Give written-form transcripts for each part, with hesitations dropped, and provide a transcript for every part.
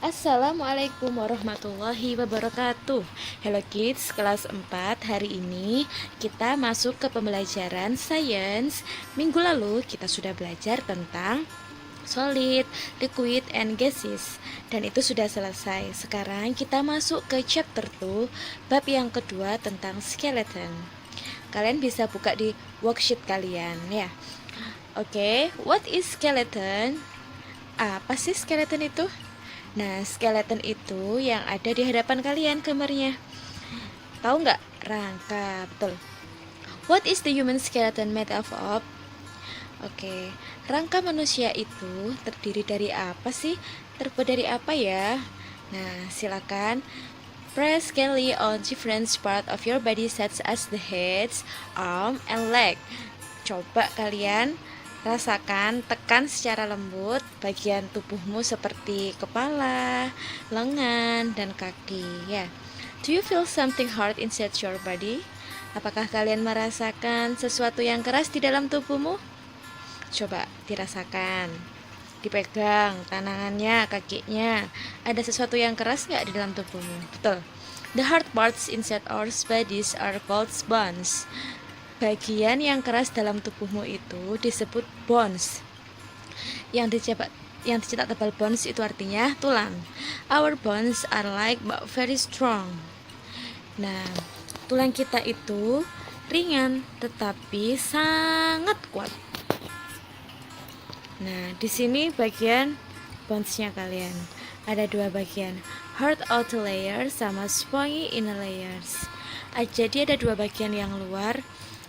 Assalamualaikum warahmatullahi wabarakatuh. Hello kids, kelas 4. Hari ini kita masuk ke pembelajaran sains. Minggu lalu kita sudah belajar tentang solid, liquid, and gases, dan itu sudah selesai. Sekarang kita masuk ke chapter 2, bab yang kedua tentang skeleton. Kalian bisa buka di worksheet kalian ya. Oke, what is skeleton? Apa sih skeleton itu? Nah, skeleton itu yang ada di hadapan kalian gambarnya. Tahu nggak? Rangka, betul. What is the human skeleton made of? Oke, rangka manusia itu terdiri dari apa sih? Terbuat dari apa ya? Nah, silakan press gently on different part of your body such as the head, arm, and leg. Coba kalian rasakan, tekan secara lembut bagian tubuhmu seperti kepala, lengan, dan kaki ya. Do you feel something hard inside your body? Apakah kalian merasakan sesuatu yang keras di dalam tubuhmu? Coba dirasakan. Dipegang tangannya, kakinya. Ada sesuatu yang keras nggak di dalam tubuhmu? Betul. The hard parts inside our bodies are called bones. Bagian yang keras dalam tubuhmu itu disebut bones. Yang dicetak tebal bones itu artinya tulang. Our bones are like but very strong. Nah, tulang kita itu ringan tetapi sangat kuat. Nah, di sini bagian bonesnya kalian ada dua bagian, hard outer layer sama spongy inner layers. Jadi ada dua bagian yang luar.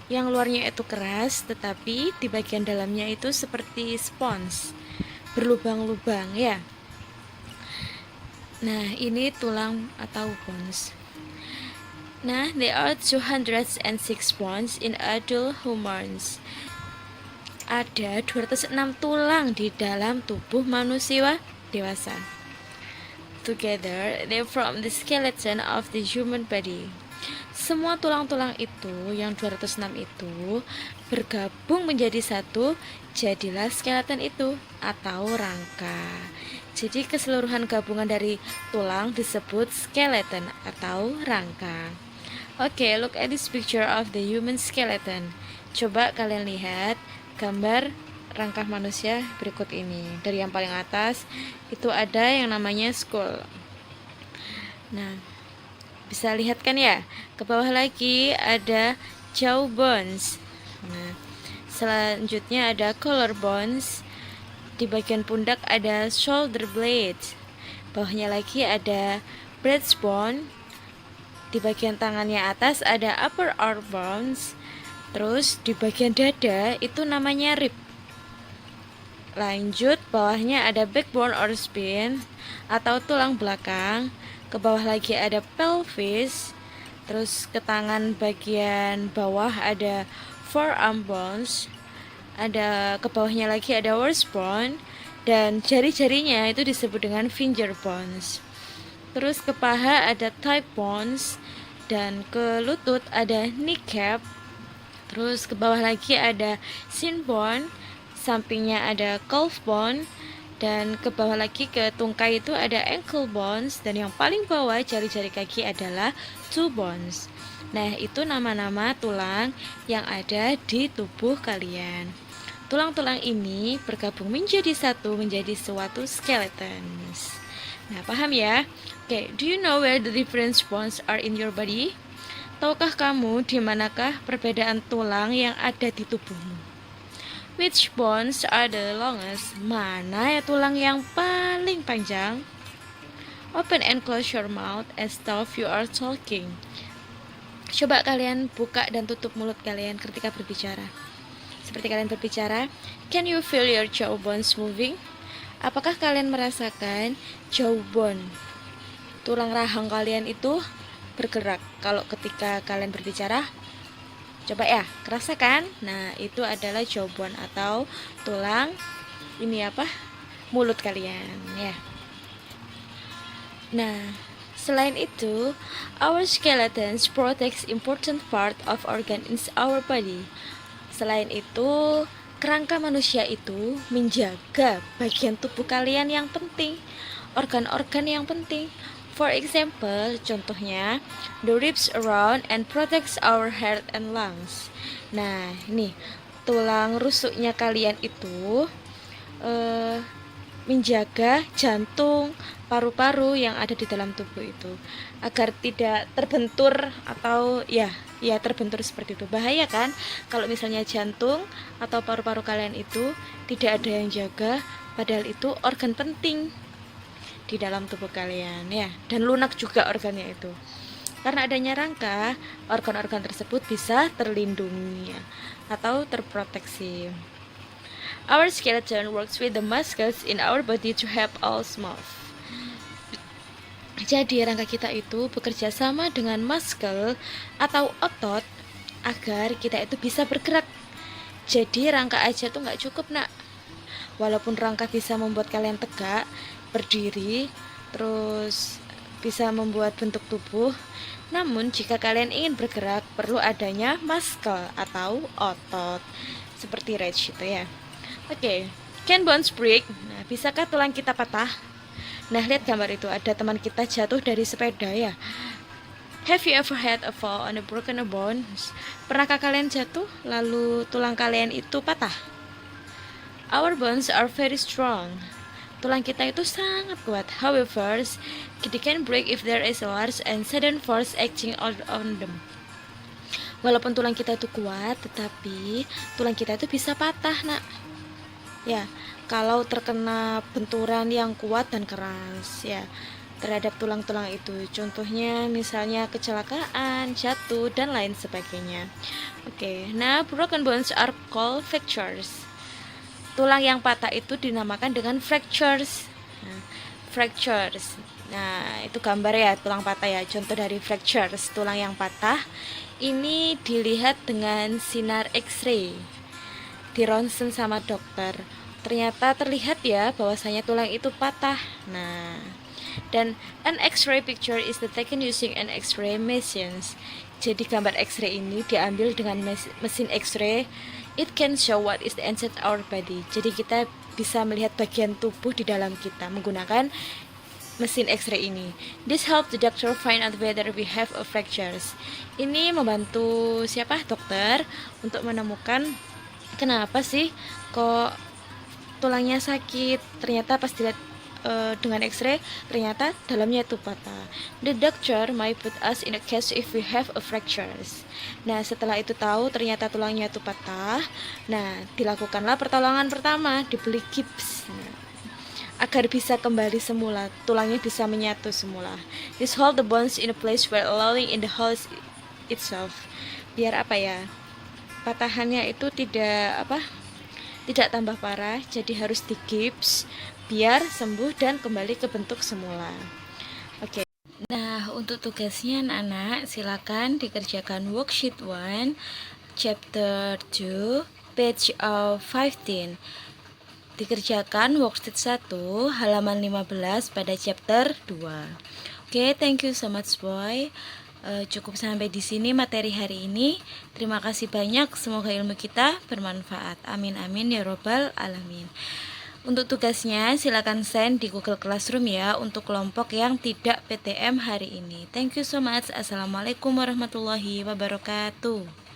Yang luarnya itu keras, tetapi di bagian dalamnya itu seperti spons, berlubang-lubang ya. Nah, ini tulang atau bones. Nah, there are 206 bones in adult humans. Ada 206 tulang di dalam tubuh manusia dewasa. Together, they form the skeleton of the human body. Semua tulang-tulang itu, yang 206 itu, bergabung menjadi satu, jadilah skeleton itu, atau rangka. Jadi keseluruhan gabungan dari tulang disebut skeleton, atau rangka. Oke, look at this picture of the human skeleton. Coba kalian lihat gambar rangka manusia berikut ini. Dari yang paling atas, itu ada yang namanya skull. Nah, bisa lihat kan ya, ke bawah lagi ada jaw bones. Nah, selanjutnya ada collar bones. Di bagian pundak ada shoulder blade. Bawahnya lagi ada breastbone. Di bagian tangannya atas ada upper arm bones. Terus di bagian dada itu namanya rib. Lanjut, bawahnya ada backbone or spine atau tulang belakang. Ke bawah lagi ada pelvis. Terus ke tangan bagian bawah ada forearm bones. Ada ke bawahnya lagi ada wrist bone, dan jari-jarinya itu disebut dengan finger bones. Terus ke paha ada thigh bones, dan ke lutut ada kneecap. Terus ke bawah lagi ada shin bone, sampingnya ada calf bone, dan ke bawah lagi ke tungkai itu ada ankle bones, dan yang paling bawah jari-jari kaki adalah toe bones. Nah, itu nama-nama tulang yang ada di tubuh kalian. Tulang-tulang ini bergabung menjadi satu, menjadi suatu skeleton. Nah, paham ya? Oke, do you know where the different bones are in your body? Tahukah kamu di manakah perbedaan tulang yang ada di tubuhmu? Which bones are the longest? Mana ya tulang yang paling panjang? Open and close your mouth as though you are talking. Coba kalian buka dan tutup mulut kalian ketika berbicara. Seperti kalian berbicara. Can you feel your jawbones moving? Apakah kalian merasakan jawbone, tulang rahang kalian itu bergerak kalau ketika kalian berbicara? Coba ya, kerasa kan? Nah, itu adalah jawbone atau tulang mulut kalian ya. Nah, selain itu, our skeletons protects important part of organ in our body. Selain itu, kerangka manusia itu menjaga bagian tubuh kalian yang penting. organ-organ yang penting. For example, contohnya, the ribs around and protects our heart and lungs. Nah, nih, tulang rusuknya kalian itu eh, menjaga jantung, paru-paru yang ada di dalam tubuh itu agar tidak terbentur atau terbentur seperti itu. Bahaya kan kalau misalnya jantung atau paru-paru kalian itu tidak ada yang jaga, padahal itu organ penting di dalam tubuh kalian ya, dan lunak juga organnya itu. Karena adanya rangka, organ-organ tersebut bisa terlindungi atau terproteksi. Our skeleton works with the muscles in our body to help us move. Jadi rangka kita itu bekerja sama dengan muscle atau otot agar kita itu bisa bergerak. Jadi rangka aja tuh nggak cukup nak. Walaupun rangka bisa membuat kalian tegak, berdiri, terus bisa membuat bentuk tubuh, namun jika kalian ingin bergerak perlu adanya muscle atau otot seperti Reg itu ya. Oke, can bones break? Nah, bisakah tulang kita patah? Nah, lihat gambar itu, ada teman kita jatuh dari sepeda ya. Have you ever had a fall on a broken bones? Pernahkah kalian jatuh lalu tulang kalian itu patah? Our bones are very strong. Tulang kita itu sangat kuat. However, they can break if there is a large and sudden force acting on them. Walaupun tulang kita itu kuat, tetapi tulang kita itu bisa patah, nak. Ya, kalau terkena benturan yang kuat dan keras, ya, terhadap tulang-tulang itu. Contohnya misalnya kecelakaan, jatuh, dan lain sebagainya. Oke, nah broken bones are called fractures. Tulang yang patah itu dinamakan dengan fractures. Nah, fractures. Nah, itu gambar ya tulang patah ya. Contoh dari fractures, tulang yang patah ini dilihat dengan sinar X-ray. Di ronsen sama dokter. Ternyata terlihat ya bahwasanya tulang itu patah. Nah, dan an X-ray picture is taken using an X-ray machines. Jadi gambar X-ray ini diambil dengan mesin X-ray. It can show what is the inside our body. Jadi kita bisa melihat bagian tubuh di dalam kita menggunakan mesin X-ray ini. This helps the doctor find out whether we have a fractures. Ini membantu siapa? Dokter untuk menemukan kenapa sih kok tulangnya sakit. Ternyata pas dilihat dengan X-ray ternyata dalamnya itu patah. The doctor might put us in a case if we have a fractures. Nah, setelah itu tahu ternyata tulangnya itu patah, nah dilakukanlah pertolongan pertama, dibeli gips. Nah, agar bisa kembali semula, tulangnya bisa menyatu semula. This hold the bones in a place where allowing in the hole itself. Biar apa ya? Patahannya itu tidak tambah parah, jadi harus digips biar sembuh dan kembali ke bentuk semula. Oke. Nah, untuk tugasnya anak-anak silakan dikerjakan worksheet 1 chapter 2 page 15. Dikerjakan worksheet 1 halaman 15 pada chapter 2. Oke, thank you so much boy. Cukup sampai di sini materi hari ini. Terima kasih banyak, semoga ilmu kita bermanfaat. Amin amin ya robbal alamin. Untuk tugasnya silakan send di Google Classroom ya untuk kelompok yang tidak PTM hari ini. Thank you so much. Assalamualaikum warahmatullahi wabarakatuh.